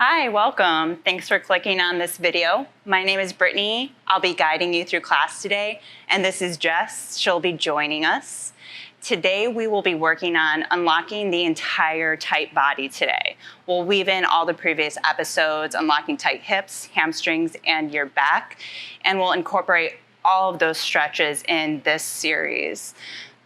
Hi, welcome. Thanks for clicking on this video. My name is Brittany. I'll be guiding you through class today. And this is Jess. She'll be joining us. Today, we will be working on unlocking the entire tight body today. We'll weave in all the previous episodes, unlocking tight hips, hamstrings, and your back. And we'll incorporate all of those stretches in this series.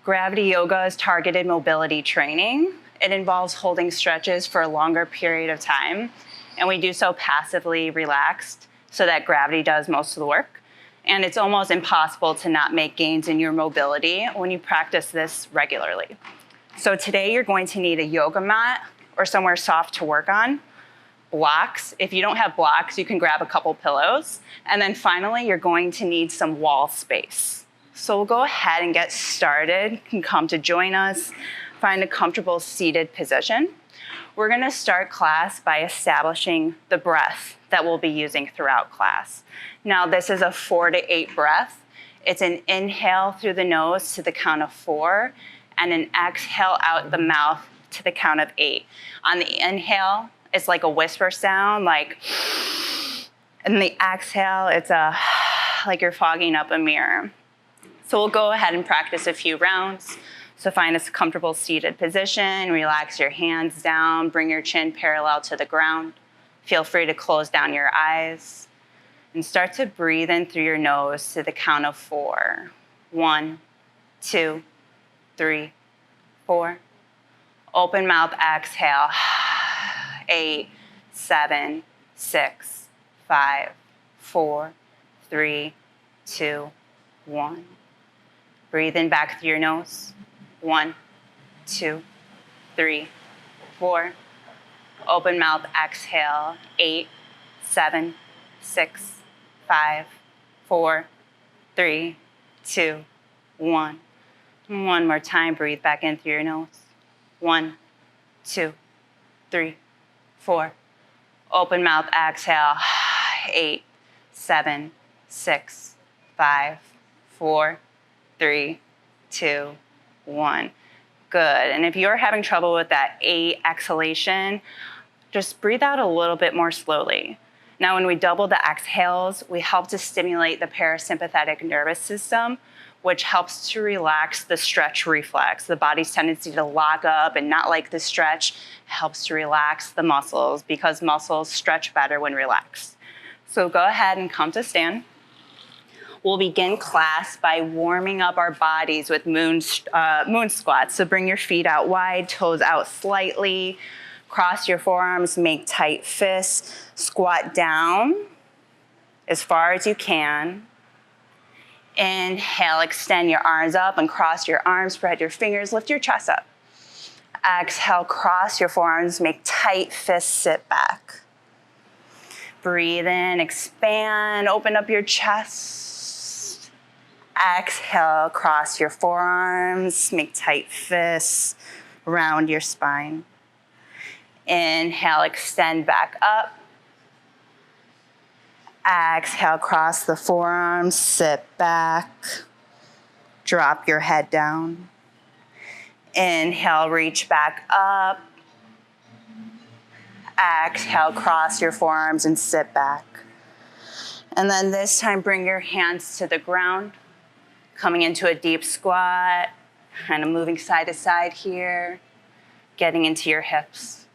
Gravity yoga is targeted mobility training. It involves holding stretches for a longer period of time. And we do so passively relaxed so that gravity does most of the work. And it's almost impossible to not make gains in your mobility when you practice this regularly. So today you're going to need a yoga mat or somewhere soft to work on, blocks. If you don't have blocks, you can grab a couple pillows. And then finally, you're going to need some wall space. So we'll go ahead and get started. You can come to join us, find a comfortable seated position. We're gonna start class by establishing the breath that we'll be using throughout class. Now, this is a 4 to 8 breath. It's an inhale through the nose to the count of 4, and an exhale out the mouth to the count of 8. On the inhale, it's like a whisper sound, like, and the exhale, it's like you're fogging up a mirror. So we'll go ahead and practice a few rounds. So find a comfortable seated position, relax your hands down, bring your chin parallel to the ground. Feel free to close down your eyes and start to breathe in through your nose to the count of 4. 1, 2, 3, 4. Open mouth, exhale. 8, 7, 6, 5, 4, 3, 2, 1. Breathe in back through your nose. 1, 2, 3, 4. Open mouth, exhale. 8, 7, 6, 5, 4, 3, 2, 1. One more time, breathe back in through your nose. 1, 2, 3, 4. Open mouth, exhale. 8, 7, 6, 5, 4, 3, 2, 1. Good. And if you're having trouble with that 8 exhalation, just breathe out a little bit more slowly. Now, when we double the exhales, we help to stimulate the parasympathetic nervous system, which helps to relax the stretch reflex. The body's tendency to lock up and not like the stretch helps to relax the muscles because muscles stretch better when relaxed. So go ahead and come to stand. We'll begin class by warming up our bodies with moon squats. So bring your feet out wide, toes out slightly. Cross your forearms, make tight fists. Squat down as far as you can. Inhale, extend your arms up and cross your arms, spread your fingers, lift your chest up. Exhale, cross your forearms, make tight fists, sit back. Breathe in, expand, open up your chest. Exhale, cross your forearms, make tight fists, round your spine. Inhale, extend back up. Exhale, cross the forearms, sit back. Drop your head down. Inhale, reach back up. Exhale, cross your forearms and sit back. And then this time, bring your hands to the ground. Coming into a deep squat, kind of moving side to side here, getting into your hips.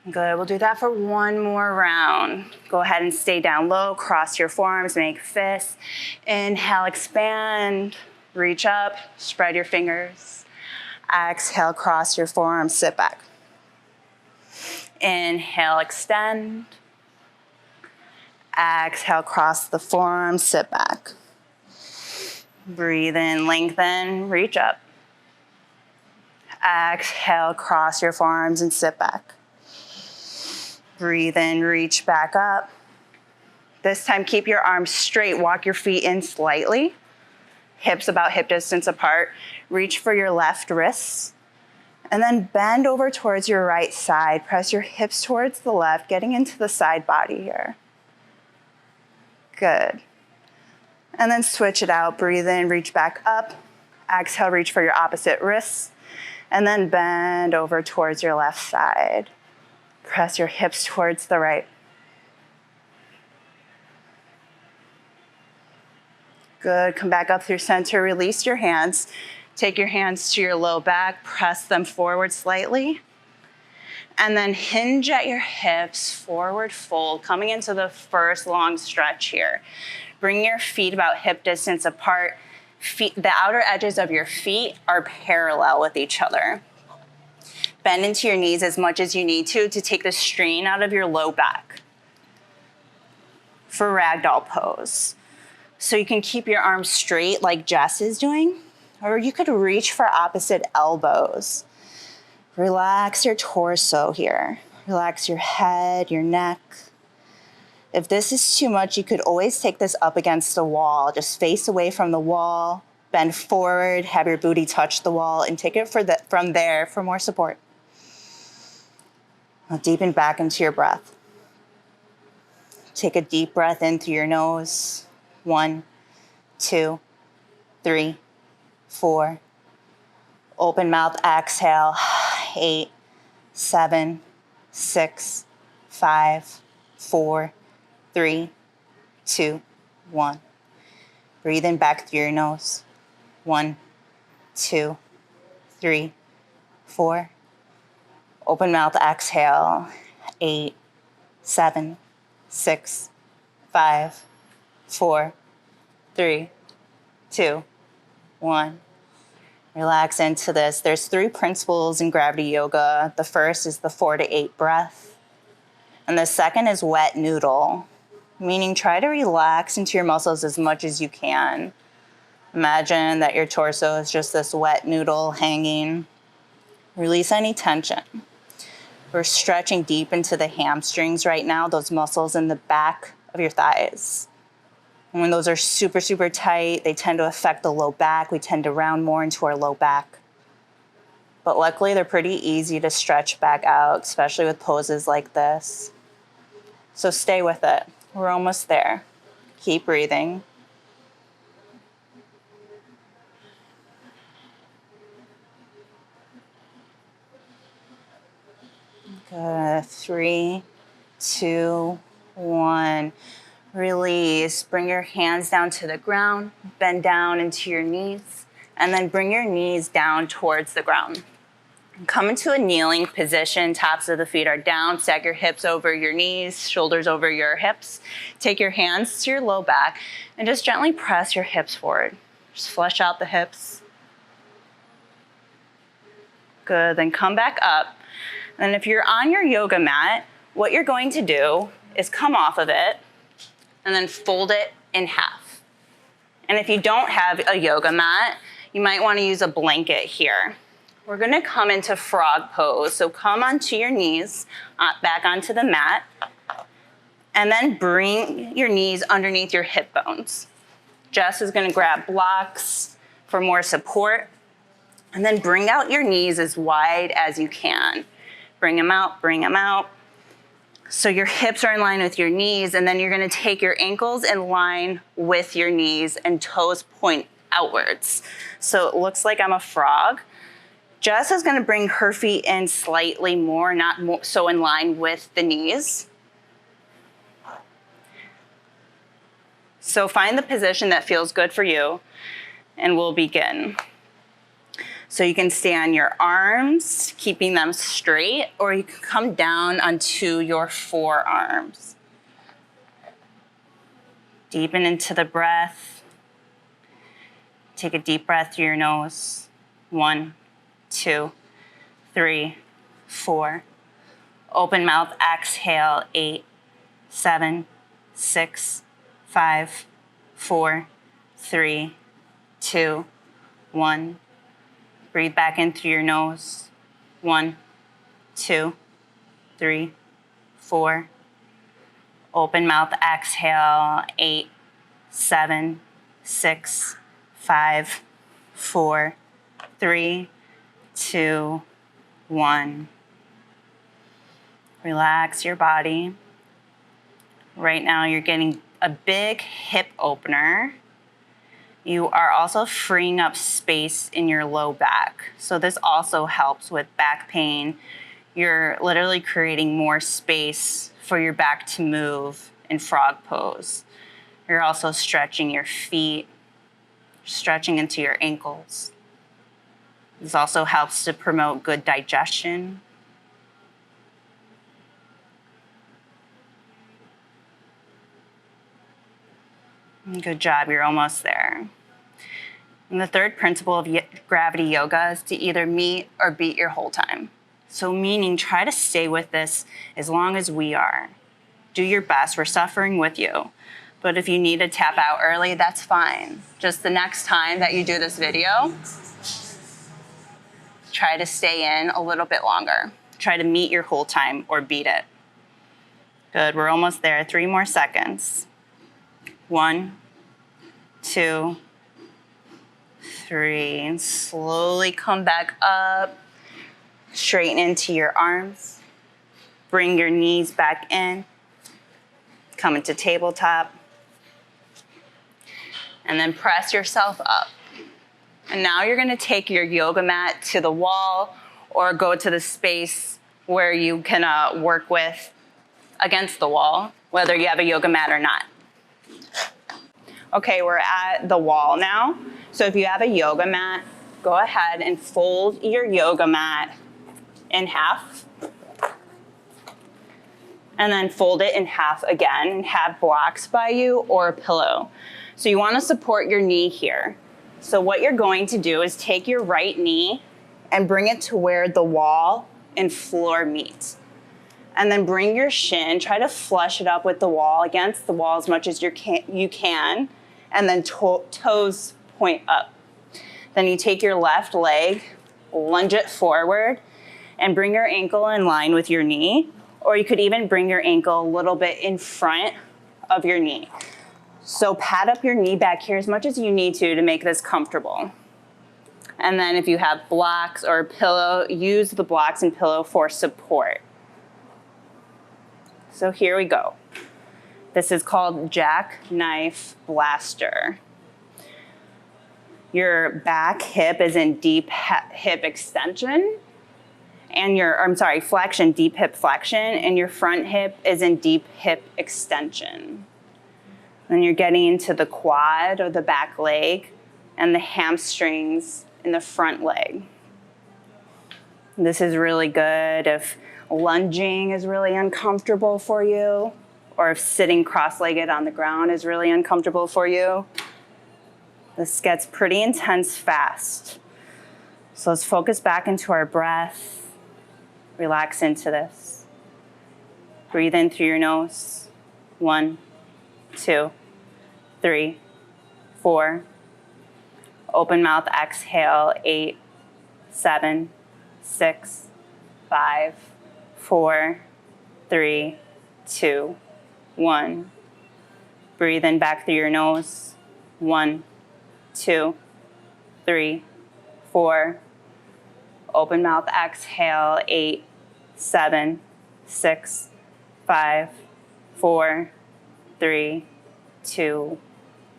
Good, we'll do that for one more round. Go ahead and stay down low, cross your forearms, make fists. Inhale, expand, reach up, spread your fingers. Exhale, cross your forearms, sit back. Inhale, extend. Exhale, cross the forearms, sit back. Breathe in, lengthen, reach up. Exhale, cross your forearms and sit back. Breathe in, reach back up. This time, keep your arms straight, walk your feet in slightly. Hips about hip distance apart. Reach for your left wrists. And then bend over towards your right side. Press your hips towards the left, getting into the side body here. Good. And then switch it out. Breathe in, reach back up. Exhale, reach for your opposite wrists. And then bend over towards your left side. Press your hips towards the right. Good, come back up through center, release your hands. Take your hands to your low back, press them forward slightly. And then hinge at your hips, forward fold, coming into the first long stretch here. Bring your feet about hip distance apart. The outer edges of your feet are parallel with each other. Bend into your knees as much as you need to take the strain out of your low back for ragdoll pose. So you can keep your arms straight like Jess is doing, or you could reach for opposite elbows. Relax your torso here. Relax your head, your neck. If this is too much, you could always take this up against the wall. Just face away from the wall, bend forward, have your booty touch the wall, and take it from there for more support. Now deepen back into your breath. Take a deep breath in through your nose. 1, 2, 3, 4. Open mouth, exhale. 8, 7, 6, 5, 4, 3, 2, 1. Breathe in back through your nose. 1, 2, 3, 4. Open mouth, exhale. 8, 7, 6, 5, 4, 3, 2, 1. Relax into this. There's 3 principles in gravity yoga. The first is the 4 to 8 breath. And the second is wet noodle, meaning try to relax into your muscles as much as you can. Imagine that your torso is just this wet noodle hanging. Release any tension. We're stretching deep into the hamstrings right now, those muscles in the back of your thighs. And when those are super, super tight, they tend to affect the low back. We tend to round more into our low back. But luckily, they're pretty easy to stretch back out, especially with poses like this. So stay with it. We're almost there. Keep breathing. Good. 3, 2, 1. Release. Bring your hands down to the ground. Bend down into your knees. And then bring your knees down towards the ground. Come into a kneeling position. Tops of the feet are down. Stack your hips over your knees, shoulders over your hips. Take your hands to your low back and just gently press your hips forward. Just flesh out the hips. Good. Then come back up. And if you're on your yoga mat, what you're going to do is come off of it and then fold it in half. And if you don't have a yoga mat, you might want to use a blanket here. We're going to come into frog pose. So come onto your knees, back onto the mat, and then bring your knees underneath your hip bones. Jess is going to grab blocks for more support, and then bring out your knees as wide as you can. Bring them out, bring them out. So your hips are in line with your knees, and then you're gonna take your ankles in line with your knees and toes point outwards. So it looks like I'm a frog. Jess is gonna bring her feet in slightly more, not so in line with the knees. So find the position that feels good for you, and we'll begin. So you can stay on your arms, keeping them straight, or you can come down onto your forearms. Deepen into the breath. Take a deep breath through your nose. 1, 2, 3, 4. Open mouth, exhale. 8, 7, 6, 5, 4, 3, 2, 1. Breathe back in through your nose. 1, 2, 3, 4. Open mouth, exhale. 8, 7, 6, 5, 4, 3, 2, 1. Relax your body. Right now you're getting a big hip opener. You are also freeing up space in your low back. So this also helps with back pain. You're literally creating more space for your back to move in frog pose. You're also stretching your feet, stretching into your ankles. This also helps to promote good digestion. Good job, you're almost there. And the third principle of gravity yoga is to either meet or beat your whole time. So meaning try to stay with this as long as we are. Do your best, we're suffering with you. But if you need to tap out early, that's fine. Just the next time that you do this video, try to stay in a little bit longer. Try to meet your whole time or beat it. Good, we're almost there. 3 more seconds. 1, 2, 3, and slowly come back up. Straighten into your arms. Bring your knees back in. Come into tabletop. And then press yourself up. And now you're gonna take your yoga mat to the wall or go to the space where you can work with against the wall, whether you have a yoga mat or not. Okay, we're at the wall now. So if you have a yoga mat, go ahead and fold your yoga mat in half. And then fold it in half again and have blocks by you or a pillow. So you wanna support your knee here. So what you're going to do is take your right knee and bring it to where the wall and floor meet. And then bring your shin, try to flush it up with the wall, against the wall as much as you can, and then toes point up. Then you take your left leg, lunge it forward, and bring your ankle in line with your knee, or you could even bring your ankle a little bit in front of your knee. So pad up your knee back here as much as you need to make this comfortable. And then if you have blocks or a pillow, use the blocks and pillow for support. So here we go. This is called jackknife blaster. Your back hip is in deep hip extension, and flexion, deep hip flexion, and your front hip is in deep hip extension. Then you're getting into the quad or the back leg and the hamstrings in the front leg. This is really good if lunging is really uncomfortable for you, or if sitting cross-legged on the ground is really uncomfortable for you. This gets pretty intense fast. So let's focus back into our breath. Relax into this. Breathe in through your nose. 1, 2, 3, 4. Open mouth, exhale. 8, 7, 6, 5, 4, 3, 2, 1. Breathe in back through your nose. 1, 2, 3, 4. Open mouth, exhale. 8, 7, 6, 5, 4, 3, 2,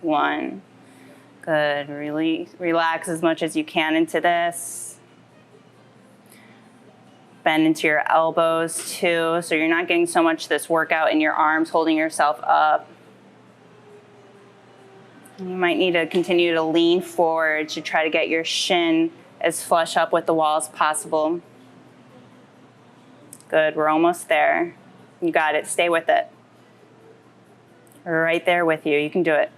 1. Good. Really relax as much as you can into this. Bend into your elbows too, so you're not getting so much this workout in your arms, holding yourself up. You might need to continue to lean forward to try to get your shin as flush up with the wall as possible. Good, we're almost there. You got it, stay with it. We're right there with you, you can do it.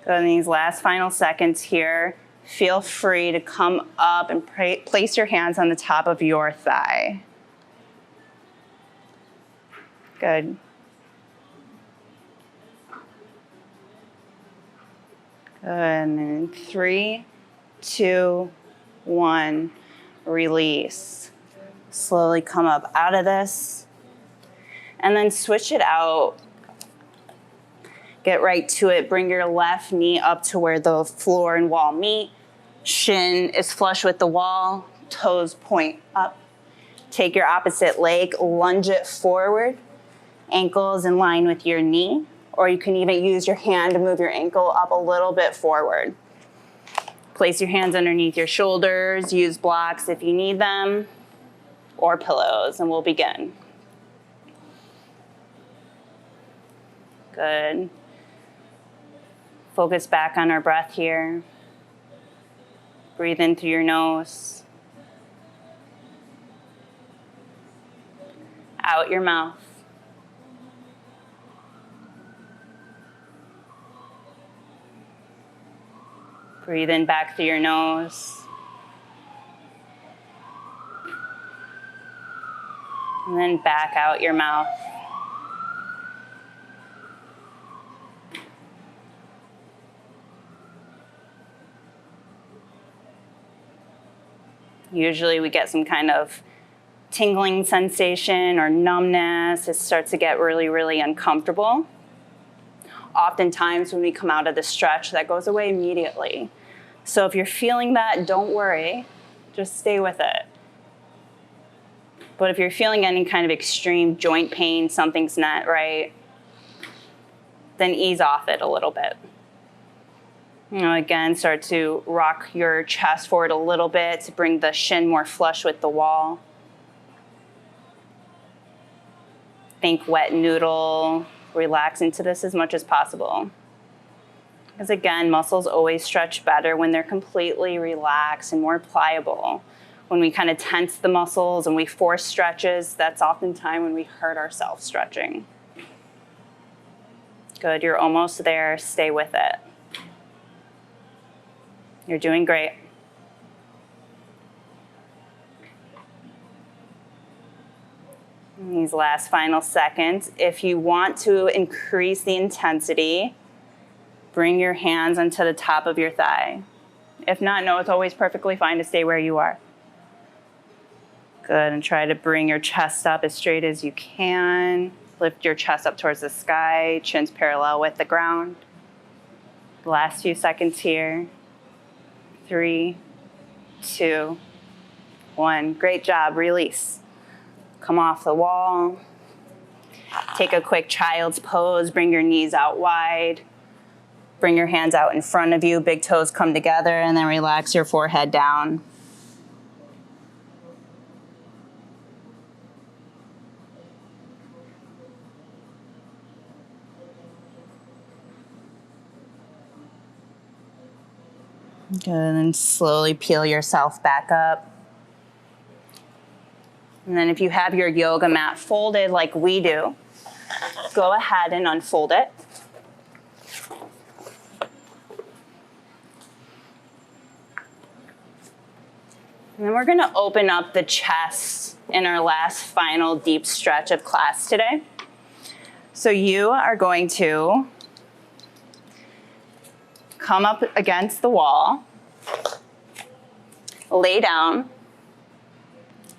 Good, in these last final seconds here, feel free to come up and place your hands on the top of your thigh. Good. Good, and then 3, 2, 1, release. Slowly come up out of this, and then switch it out. Get right to it. Bring your left knee up to where the floor and wall meet. Shin is flush with the wall, toes point up. Take your opposite leg, lunge it forward. Ankles in line with your knee, or you can even use your hand to move your ankle up a little bit forward. Place your hands underneath your shoulders. Use blocks if you need them, or pillows, and we'll begin. Good. Focus back on our breath here. Breathe in through your nose. Out your mouth. Breathe in back through your nose. And then back out your mouth. Usually we get some kind of tingling sensation or numbness. It starts to get really, really uncomfortable. Oftentimes when we come out of the stretch, that goes away immediately. So if you're feeling that, don't worry, just stay with it. But if you're feeling any kind of extreme joint pain, something's not right, then ease off it a little bit. Again, start to rock your chest forward a little bit to bring the shin more flush with the wall. Think wet noodle. Relax into this as much as possible. Because again, muscles always stretch better when they're completely relaxed and more pliable. When we kind of tense the muscles and we force stretches, that's oftentimes when we hurt ourselves stretching. Good, you're almost there. Stay with it. You're doing great. In these last final seconds, if you want to increase the intensity, bring your hands onto the top of your thigh. If not, no, it's always perfectly fine to stay where you are. Good, and try to bring your chest up as straight as you can. Lift your chest up towards the sky, chin's parallel with the ground. The last few seconds here. 3, 2, 1. Great job. Release. Come off the wall. Take a quick child's pose. Bring your knees out wide. Bring your hands out in front of you. Big toes come together, and then relax your forehead down. Good, and then slowly peel yourself back up. And then if you have your yoga mat folded like we do, go ahead and unfold it. And then we're going to open up the chest in our last final deep stretch of class today. So you are going to come up against the wall, lay down,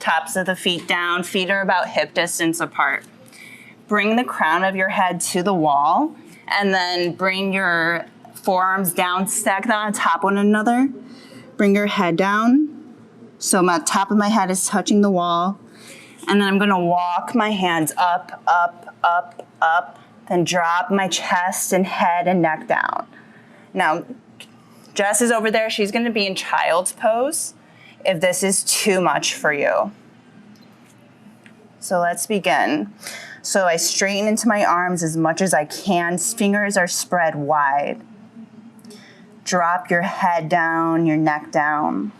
tops of the feet down, feet are about hip distance apart. Bring the crown of your head to the wall, and then bring your forearms down, stack them on top of one another. Bring your head down, so my top of my head is touching the wall, and then I'm gonna walk my hands up, up, up, up, then drop my chest and head and neck down. Now, Jess is over there. She's going to be in child's pose if this is too much for you. So let's begin. So I straighten into my arms as much as I can. Fingers are spread wide. Drop your head down, your neck down.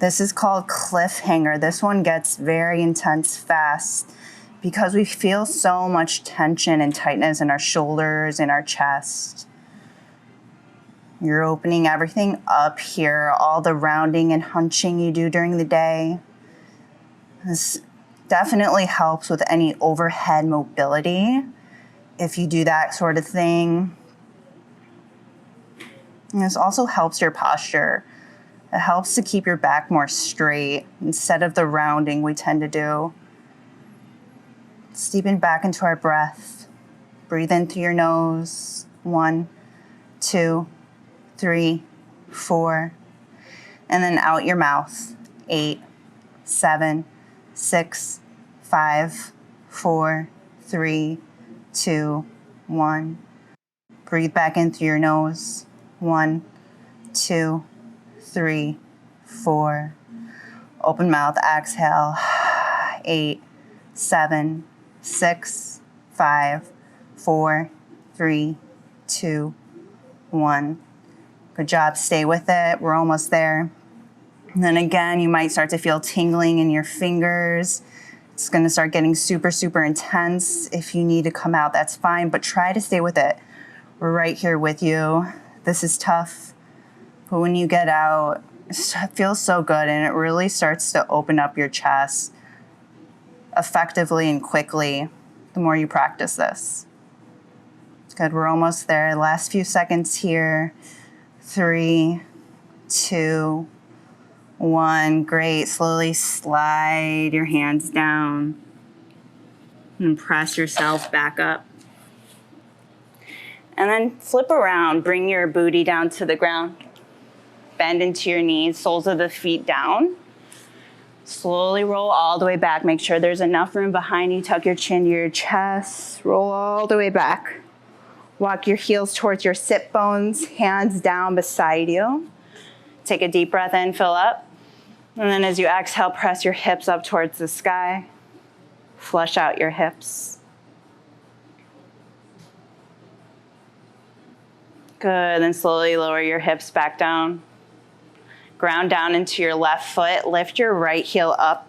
This is called cliffhanger. This one gets very intense fast, because we feel so much tension and tightness in our shoulders and our chest. You're opening everything up here, all the rounding and hunching you do during the day. This definitely helps with any overhead mobility if you do that sort of thing. And this also helps your posture. It helps to keep your back more straight instead of the rounding we tend to do. Let's deepen back into our breath. Breathe in through your nose. 1, 2, 3, 4. And then out your mouth. 8, 7, 6, 5, 4, 3, 2, 1. Breathe back in through your nose. 1, 2, 3, 4. Open mouth, exhale. 8, 7, 6, 5, 4, 3, 2, 1. Good job. Stay with it. We're almost there. And then again, you might start to feel tingling in your fingers. It's going to start getting super, super intense. If you need to come out, that's fine, but try to stay with it. We're right here with you. This is tough, but when you get out, it feels so good, and it really starts to open up your chest effectively and quickly the more you practice this. It's good. We're almost there. Last few seconds here. 3, 2, 1. Great. Slowly slide your hands down and press yourself back up. And then flip around. Bring your booty down to the ground. Bend into your knees, soles of the feet down. Slowly roll all the way back. Make sure there's enough room behind you. Tuck your chin to your chest. Roll all the way back. Walk your heels towards your sit bones, hands down beside you. Take a deep breath in, fill up. And then as you exhale, press your hips up towards the sky. Flush out your hips. Good, then slowly lower your hips back down. Ground down into your left foot, lift your right heel up,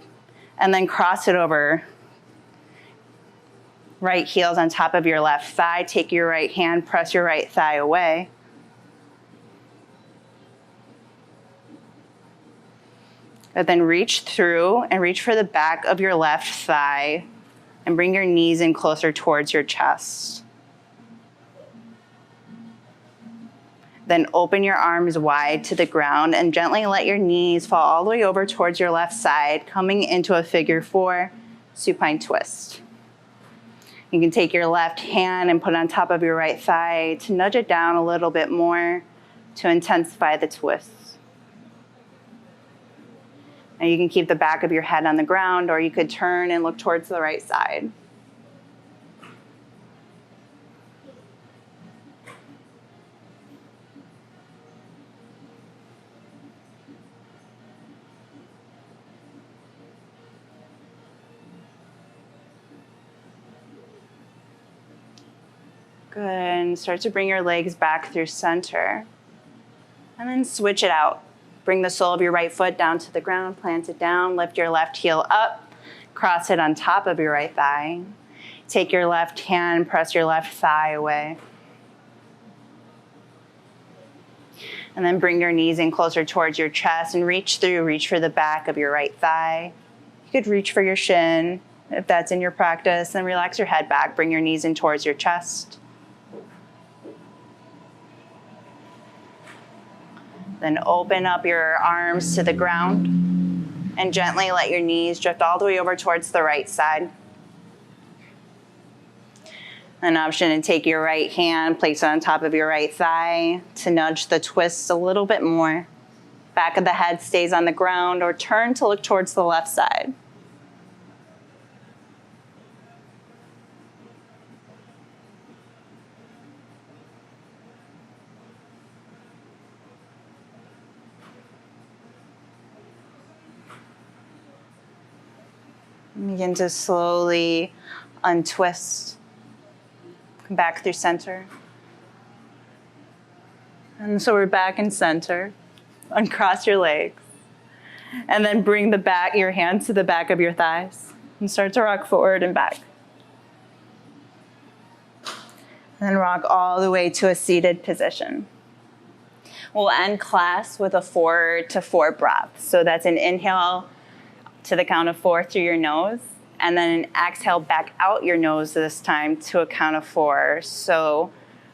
and then cross it over. Right heel's on top of your left thigh. Take your right hand, press your right thigh away. And then reach through and reach for the back of your left thigh and bring your knees in closer towards your chest. Then open your arms wide to the ground and gently let your knees fall all the way over towards your left side, coming into a figure 4 supine twist. You can take your left hand and put it on top of your right thigh to nudge it down a little bit more to intensify the twist. And you can keep the back of your head on the ground, or you could turn and look towards the right side. Good, and start to bring your legs back through center. And then switch it out. Bring the sole of your right foot down to the ground, plant it down, lift your left heel up, cross it on top of your right thigh. Take your left hand, press your left thigh away. And then bring your knees in closer towards your chest and reach through, reach for the back of your right thigh. You could reach for your shin if that's in your practice, then relax your head back, bring your knees in towards your chest. Then open up your arms to the ground and gently let your knees drift all the way over towards the right side. An option to take your right hand, place it on top of your right thigh to nudge the twist a little bit more. Back of the head stays on the ground, or turn to look towards the left side. Begin to slowly untwist. Come back through center. And so we're back in center. Uncross your legs. And then bring your hands to the back of your thighs. And start to rock forward and back. And then rock all the way to a seated position. We'll end class with a 4 to 4 breath. So that's an inhale to the count of 4 through your nose, and then an exhale back out your nose this time to a count of 4. So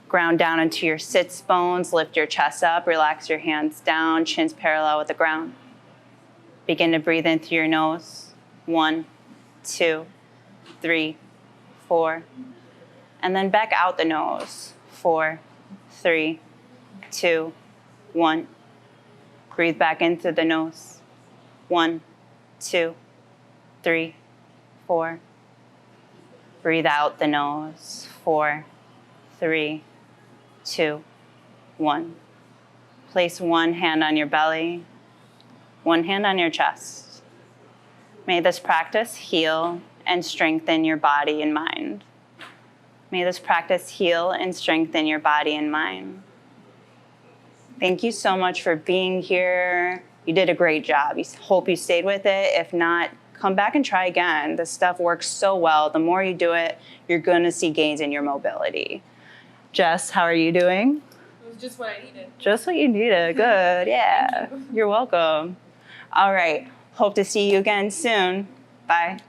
ground down into your sits bones, lift your chest up, relax your hands down, chins parallel with the ground. Begin to breathe in through your nose. 1, 2, 3, 4. And then back out the nose. 4, 3, 2, 1. Breathe back in through the nose. 1, 2, 3, 4. Breathe out the nose. 4, 3, 2, 1. Place one hand on your belly, one hand on your chest. May this practice heal and strengthen your body and mind. May this practice heal and strengthen your body and mind. Thank you so much for being here. You did a great job. I hope you stayed with it. If not, come back and try again. This stuff works so well. The more you do it, you're going to see gains in your mobility. Jess, how are you doing? It was just what I needed. Just what you needed. Good. Yeah. You're welcome. All right. Hope to see you again soon. Bye.